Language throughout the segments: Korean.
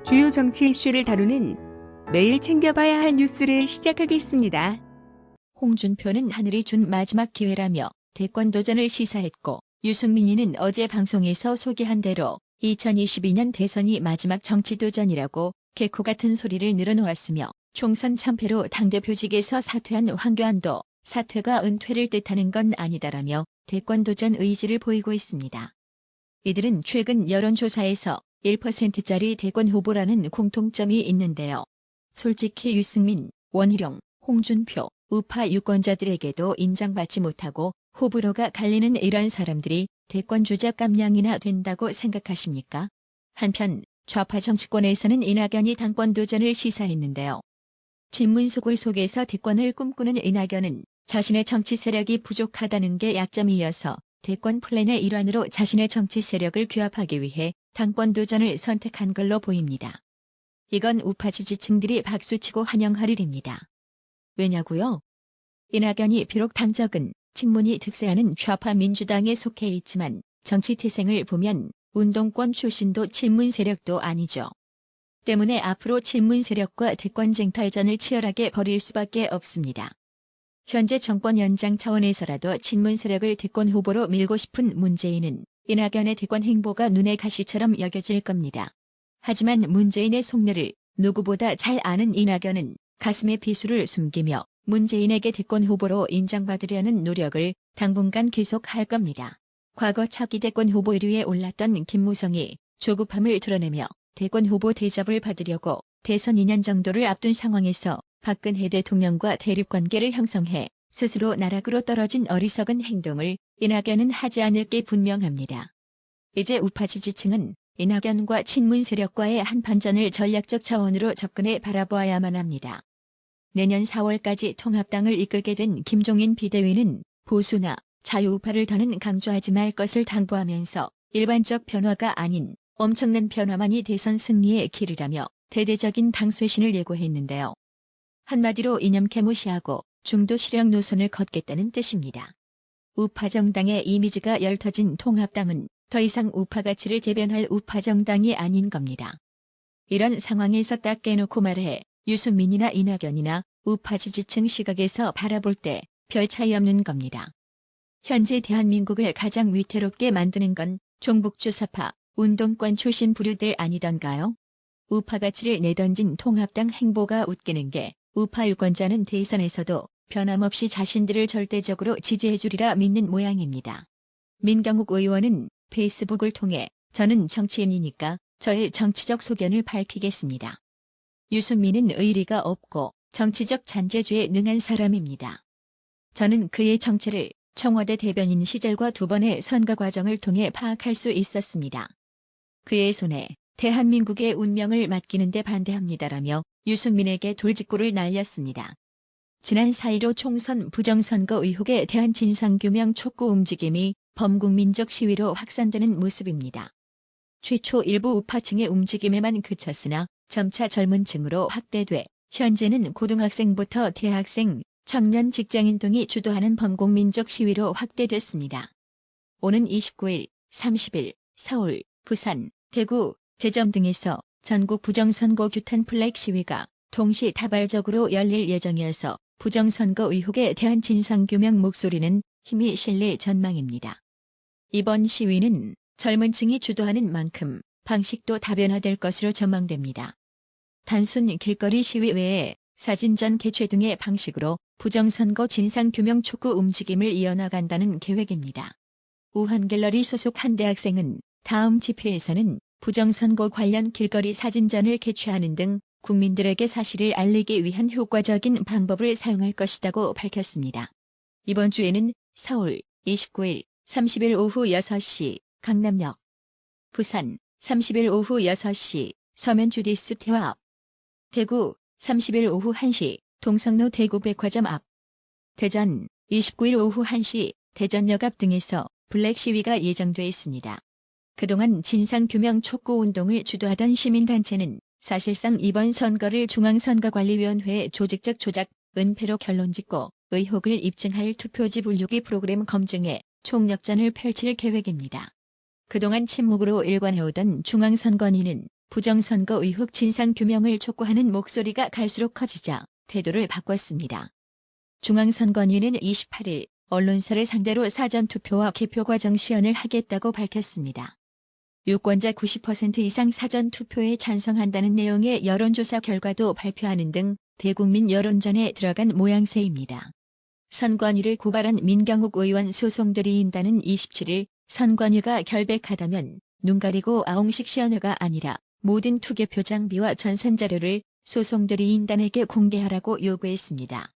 주요 정치 이슈를 다루는 매일 챙겨봐야 할 뉴스를 시작하겠습니다. 홍준표는 하늘이 준 마지막 기회라며 대권 도전을 시사했고, 유승민이는 어제 방송에서 소개한 대로 2022년 대선이 마지막 정치 도전이라고 개코 같은 소리를 늘어놓았으며, 총선 참패로 당대표직에서 사퇴한 황교안도 사퇴가 은퇴를 뜻하는 건 아니다라며 대권 도전 의지를 보이고 있습니다. 이들은 최근 여론조사에서 1%짜리 대권 후보라는 공통점이 있는데요. 솔직히 유승민, 원희룡, 홍준표, 우파 유권자들에게도 인정받지 못하고 호불호가 갈리는 이런 사람들이 대권 주자 깜냥이나 된다고 생각하십니까? 한편 좌파 정치권에서는 이낙연이 당권 도전을 시사했는데요. 친문 소굴 속에서 대권을 꿈꾸는 이낙연은 자신의 정치 세력이 부족하다는 게 약점이어서 대권 플랜의 일환으로 자신의 정치 세력을 규합하기 위해 당권 도전을 선택한 걸로 보입니다. 이건 우파 지지층들이 박수치고 환영할 일입니다. 왜냐고요? 이낙연이 비록 당적은 친문이 득세하는 좌파 민주당에 속해 있지만 정치 태생을 보면 운동권 출신도 친문 세력도 아니죠. 때문에 앞으로 친문 세력과 대권 쟁탈전을 치열하게 벌일 수밖에 없습니다. 현재 정권 연장 차원에서라도 친문 세력을 대권 후보로 밀고 싶은 문재인은 이낙연의 대권 행보가 눈의 가시처럼 여겨질 겁니다. 하지만 문재인의 속내를 누구보다 잘 아는 이낙연은 가슴에 비수를 숨기며 문재인에게 대권 후보로 인정받으려는 노력을 당분간 계속할 겁니다. 과거 차기 대권 후보 1위에 올랐던 김무성이 조급함을 드러내며 대권 후보 대접을 받으려고 대선 2년 정도를 앞둔 상황에서 박근혜 대통령과 대립관계를 형성해 스스로 나락으로 떨어진 어리석은 행동을 이낙연은 하지 않을 게 분명합니다. 이제 우파 지지층은 이낙연과 친문 세력과의 한판전을 전략적 차원으로 접근해 바라보아야만 합니다. 내년 4월까지 통합당을 이끌게 된 김종인 비대위는 보수나 자유우파를 더는 강조하지 말 것을 당부하면서 일반적 변화가 아닌 엄청난 변화만이 대선 승리의 길이라며 대대적인 당 쇄신을 예고했는데요. 한마디로 이념캐 무시하고 중도 실형 노선을 걷겠다는 뜻입니다. 우파 정당의 이미지가 엷터진 통합당은 더 이상 우파 가치를 대변할 우파 정당이 아닌 겁니다. 이런 상황에서 딱 깨놓고 말해 유승민이나 이낙연이나 우파 지지층 시각에서 바라볼 때 별 차이 없는 겁니다. 현재 대한민국을 가장 위태롭게 만드는 건 종북주사파, 운동권 출신 부류들 아니던가요? 우파 가치를 내던진 통합당 행보가 웃기는 게 우파 유권자는 대선에서도 변함없이 자신들을 절대적으로 지지해주리라 믿는 모양입니다. 민경욱 의원은 페이스북을 통해 저는 정치인이니까 저의 정치적 소견을 밝히겠습니다. 유승민은 의리가 없고 정치적 잔재주에 능한 사람입니다. 저는 그의 정체를 청와대 대변인 시절과 두 번의 선거 과정을 통해 파악할 수 있었습니다. 그의 손에 대한민국의 운명을 맡기는데 반대합니다라며 유승민에게 돌직구를 날렸습니다. 지난 4.15 총선 부정선거 의혹에 대한 진상규명 촉구 움직임이 범국민적 시위로 확산되는 모습입니다. 최초 일부 우파층의 움직임에만 그쳤으나 점차 젊은 층으로 확대돼 현재는 고등학생부터 대학생, 청년 직장인 등이 주도하는 범국민적 시위로 확대됐습니다. 오는 29일, 30일 서울, 부산, 대구, 대전 등에서 전국 부정선거 규탄 플렉 시위가 동시다발적으로 열릴 예정이어서 부정선거 의혹에 대한 진상규명 목소리는 힘이 실릴 전망입니다. 이번 시위는 젊은 층이 주도하는 만큼 방식도 다변화될 것으로 전망됩니다. 단순 길거리 시위 외에 사진전 개최 등의 방식으로 부정선거 진상규명 촉구 움직임을 이어나간다는 계획입니다. 우한갤러리 소속 한 대학생은 다음 집회에서는 부정선거 관련 길거리 사진전을 개최하는 등 국민들에게 사실을 알리기 위한 효과적인 방법을 사용할 것이라고 밝혔습니다. 이번 주에는 서울 29일, 30일 오후 6시 강남역, 부산 30일 오후 6시 서면 주디스티와 앞, 대구 30일 오후 1시 동성로 대구백화점 앞, 대전 29일 오후 1시 대전역 앞 등에서 블랙 시위가 예정돼 있습니다. 그동안 진상규명 촉구 운동을 주도하던 시민단체는 사실상 이번 선거를 중앙선거관리위원회의 조직적 조작, 은폐로 결론짓고 의혹을 입증할 투표지 분류기 프로그램 검증에 총력전을 펼칠 계획입니다. 그동안 침묵으로 일관해오던 중앙선관위는 부정선거 의혹 진상규명을 촉구하는 목소리가 갈수록 커지자 태도를 바꿨습니다. 중앙선관위는 28일 언론사를 상대로 사전투표와 개표 과정 시연을 하겠다고 밝혔습니다. 유권자 90% 이상 사전투표에 찬성한다는 내용의 여론조사 결과도 발표하는 등 대국민 여론전에 들어간 모양새입니다. 선관위를 고발한 민경욱 의원 소송들이인단은 27일 선관위가 결백하다면 눈 가리고 아웅식 시연회가 아니라 모든 투개표 장비와 전산 자료를 소송들이인단에게 공개하라고 요구했습니다.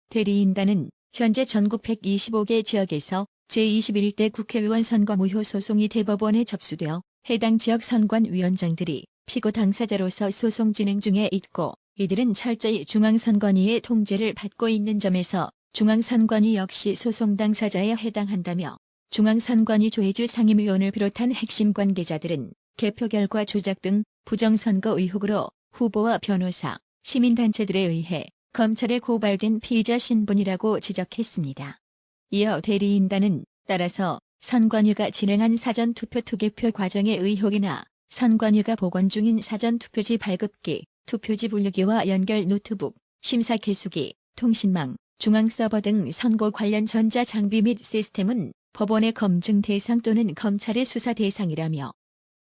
대리인단은 현재 전국 125개 지역에서 제21대 국회의원 선거 무효 소송이 대법원에 접수되어 해당 지역 선관위원장들이 피고 당사자로서 소송 진행 중에 있고 이들은 철저히 중앙선관위의 통제를 받고 있는 점에서 중앙선관위 역시 소송 당사자에 해당한다며 중앙선관위 조혜주 상임위원을 비롯한 핵심 관계자들은 개표 결과 조작 등 부정선거 의혹으로 후보와 변호사, 시민단체들에 의해 검찰에 고발된 피의자 신분이라고 지적했습니다. 이어 대리인단은 따라서 선관위가 진행한 사전투표 투개표 과정의 의혹이나 선관위가 보관 중인 사전투표지 발급기, 투표지 분류기와 연결 노트북, 심사 계수기, 통신망, 중앙서버 등 선거 관련 전자장비 및 시스템은 법원의 검증 대상 또는 검찰의 수사 대상이라며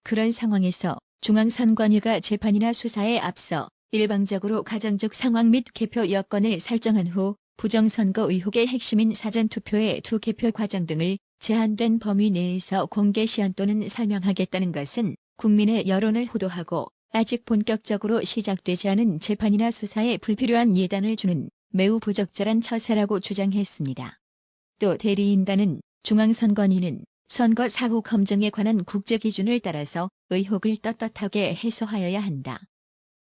그런 상황에서 중앙선관위가 재판이나 수사에 앞서 일방적으로 가정적 상황 및 개표 여건을 설정한 후 부정선거 의혹의 핵심인 사전투표의 투개표 과정 등을 제한된 범위 내에서 공개 시연 또는 설명하겠다는 것은 국민의 여론을 호도하고 아직 본격적으로 시작되지 않은 재판이나 수사에 불필요한 예단을 주는 매우 부적절한 처사라고 주장했습니다. 또 대리인단은 중앙선관위는 선거 사후 검증에 관한 국제 기준을 따라서 의혹을 떳떳하게 해소하여야 한다.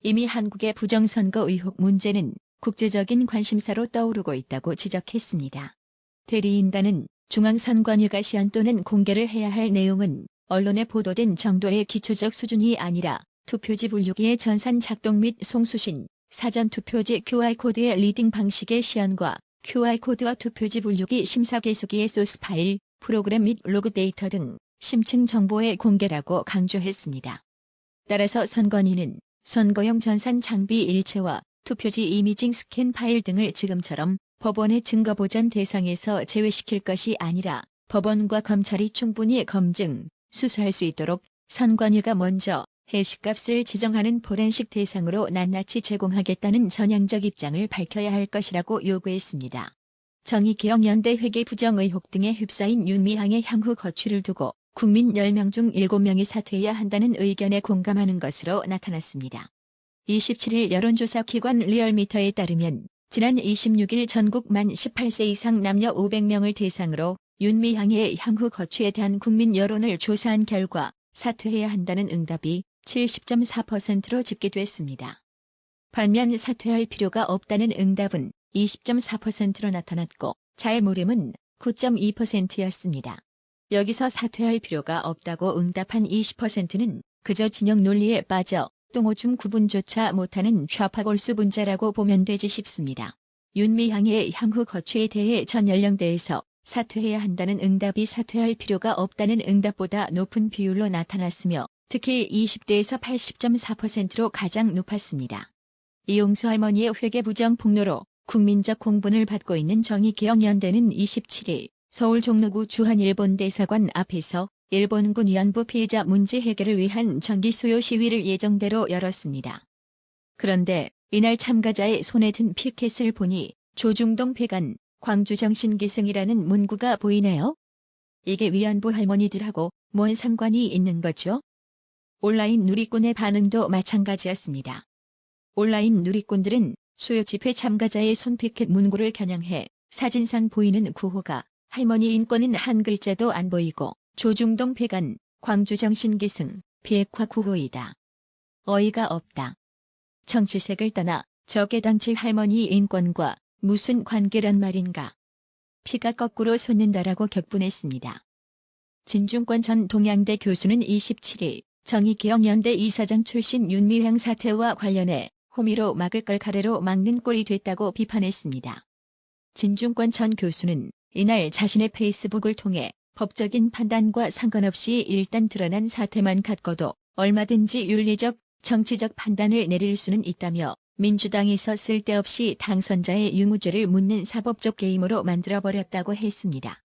이미 한국의 부정선거 의혹 문제는 국제적인 관심사로 떠오르고 있다고 지적했습니다. 대리인단은 중앙선관위가 시연 또는 공개를 해야 할 내용은 언론에 보도된 정도의 기초적 수준이 아니라 투표지 분류기의 전산 작동 및 송수신, 사전투표지 QR코드의 리딩 방식의 시연과 QR코드와 투표지 분류기 심사 계수기의 소스 파일, 프로그램 및 로그 데이터 등 심층 정보의 공개라고 강조했습니다. 따라서 선관위는 선거용 전산 장비 일체와 투표지 이미징 스캔 파일 등을 지금처럼 법원의 증거보전 대상에서 제외시킬 것이 아니라 법원과 검찰이 충분히 검증, 수사할 수 있도록 선관위가 먼저 해시값을 지정하는 포렌식 대상으로 낱낱이 제공하겠다는 전향적 입장을 밝혀야 할 것이라고 요구했습니다. 정의개혁연대 회계 부정 의혹 등에 휩싸인 윤미향의 향후 거취를 두고 국민 10명 중 7명이 사퇴해야 한다는 의견에 공감하는 것으로 나타났습니다. 27일 여론조사 기관 리얼미터에 따르면 지난 26일 전국 만 18세 이상 남녀 500명을 대상으로 윤미향의 향후 거취에 대한 국민 여론을 조사한 결과 사퇴해야 한다는 응답이 70.4%로 집계됐습니다. 반면 사퇴할 필요가 없다는 응답은 20.4%로 나타났고 잘 모름은 9.2%였습니다. 여기서 사퇴할 필요가 없다고 응답한 20%는 그저 진영 논리에 빠져 똥오줌 구분조차 못하는 좌파 골수분자라고 보면 되지 싶습니다. 윤미향의 향후 거취에 대해 전 연령대에서 사퇴해야 한다는 응답이 사퇴할 필요가 없다는 응답보다 높은 비율로 나타났으며 특히 20대에서 80.4%로 가장 높았습니다. 이용수 할머니의 회계 부정 폭로로 국민적 공분을 받고 있는 정의개혁연대는 27일 서울 종로구 주한일본대사관 앞에서 일본군 위안부 피해자 문제 해결을 위한 정기 수요 시위를 예정대로 열었습니다. 그런데 이날 참가자의 손에 든 피켓을 보니 조중동 폐간, 광주 정신기승이라는 문구가 보이네요. 이게 위안부 할머니들하고 뭔 상관이 있는 거죠? 온라인 누리꾼의 반응도 마찬가지였습니다. 온라인 누리꾼들은 수요 집회 참가자의 손 피켓 문구를 겨냥해 사진상 보이는 구호가 할머니 인권은 한 글자도 안 보이고 조중동 폐간, 광주 정신기승, 비핵화 구호이다. 어이가 없다. 정치색을 떠나 저게 당치 할머니 인권과 무슨 관계란 말인가. 피가 거꾸로 솟는다라고 격분했습니다. 진중권 전 동양대 교수는 27일 정의개혁연대 이사장 출신 윤미향 사태와 관련해 호미로 막을 걸 가래로 막는 꼴이 됐다고 비판했습니다. 진중권 전 교수는 이날 자신의 페이스북을 통해 법적인 판단과 상관없이 일단 드러난 사태만 갖고도 얼마든지 윤리적, 정치적 판단을 내릴 수는 있다며 민주당에서 쓸데없이 당선자의 유무죄를 묻는 사법적 게임으로 만들어버렸다고 했습니다.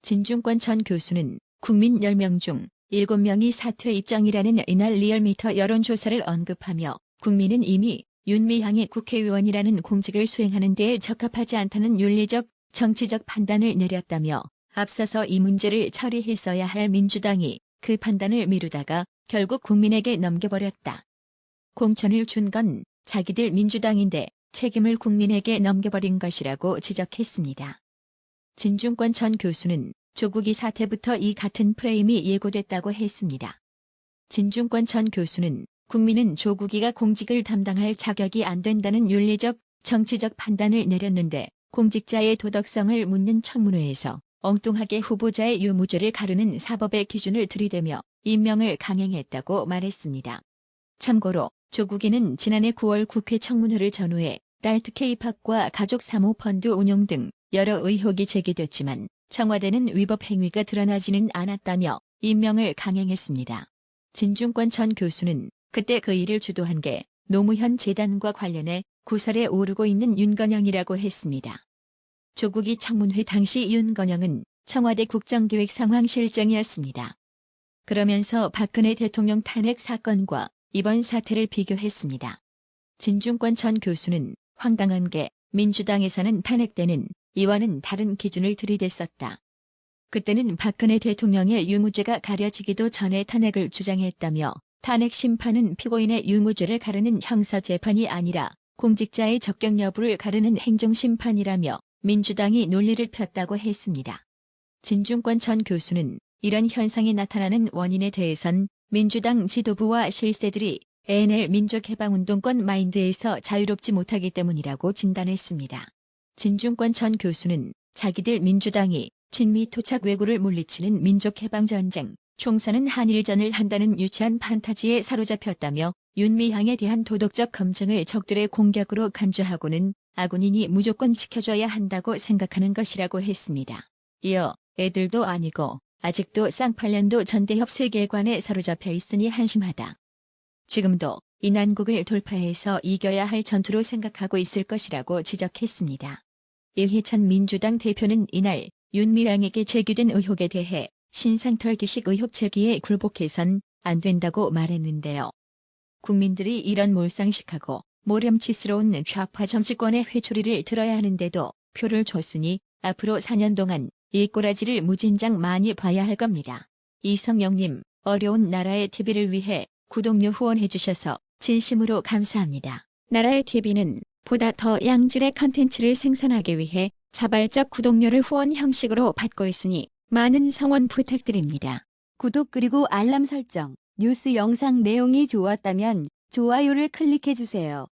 진중권 전 교수는 국민 10명 중 7명이 사퇴 입장이라는 이날 리얼미터 여론조사를 언급하며 국민은 이미 윤미향의 국회의원이라는 공직을 수행하는 데에 적합하지 않다는 윤리적, 정치적 판단을 내렸다며 앞서서 이 문제를 처리했어야 할 민주당이 그 판단을 미루다가 결국 국민에게 넘겨버렸다. 공천을 준 건 자기들 민주당인데 책임을 국민에게 넘겨버린 것이라고 지적했습니다. 진중권 전 교수는 조국이 사태부터 이 같은 프레임이 예고됐다고 했습니다. 진중권 전 교수는 국민은 조국이가 공직을 담당할 자격이 안 된다는 윤리적, 정치적 판단을 내렸는데 공직자의 도덕성을 묻는 청문회에서 엉뚱하게 후보자의 유무죄를 가르는 사법의 기준을 들이대며 임명을 강행했다고 말했습니다. 참고로 조국이는 지난해 9월 국회 청문회를 전후해 딸 특혜 입학과 가족 사모펀드 운용 등 여러 의혹이 제기됐지만 청와대는 위법 행위가 드러나지는 않았다며 임명을 강행했습니다. 진중권 전 교수는 그때 그 일을 주도한 게 노무현 재단과 관련해 구설에 오르고 있는 윤건영이라고 했습니다. 조국이 청문회 당시 윤건영은 청와대 국정기획상황실장이었습니다. 그러면서 박근혜 대통령 탄핵 사건과 이번 사태를 비교했습니다. 진중권 전 교수는 황당한 게 민주당에서는 탄핵 때는 이와는 다른 기준을 들이댔었다. 그때는 박근혜 대통령의 유무죄가 가려지기도 전에 탄핵을 주장했다며 탄핵 심판은 피고인의 유무죄를 가르는 형사재판이 아니라 공직자의 적격 여부를 가르는 행정심판이라며 민주당이 논리를 폈다고 했습니다. 진중권 전 교수는 이런 현상이 나타나는 원인에 대해선 민주당 지도부와 실세들이 NL 민족해방운동권 마인드에서 자유롭지 못하기 때문이라고 진단했습니다. 진중권 전 교수는 자기들 민주당이 친미 토착 왜구를 물리치는 민족해방전쟁, 총선은 한일전을 한다는 유치한 판타지에 사로잡혔다며 윤미향에 대한 도덕적 검증을 적들의 공격으로 간주하고는 아군인이 무조건 지켜줘야 한다고 생각하는 것이라고 했습니다. 이어 애들도 아니고 아직도 쌍팔년도 전대협 세계관에 사로잡혀 있으니 한심하다. 지금도 이 난국을 돌파해서 이겨야 할 전투로 생각하고 있을 것이라고 지적했습니다. 이해찬 민주당 대표는 이날 윤미향에게 제기된 의혹에 대해 신상털기식 의혹 제기에 굴복해선 안 된다고 말했는데요. 국민들이 이런 몰상식하고 모렴치스러운 좌파 정치권의 회초리를 들어야 하는데도 표를 줬으니 앞으로 4년 동안 이 꼬라지를 무진장 많이 봐야 할 겁니다. 이성영님, 어려운 나라의 TV를 위해 구독료 후원해 주셔서 진심으로 감사합니다. 나라의 TV는 보다 더 양질의 컨텐츠를 생산하기 위해 자발적 구독료를 후원 형식으로 받고 있으니 많은 성원 부탁드립니다. 구독 그리고 알람 설정, 뉴스 영상 내용이 좋았다면 좋아요를 클릭해 주세요.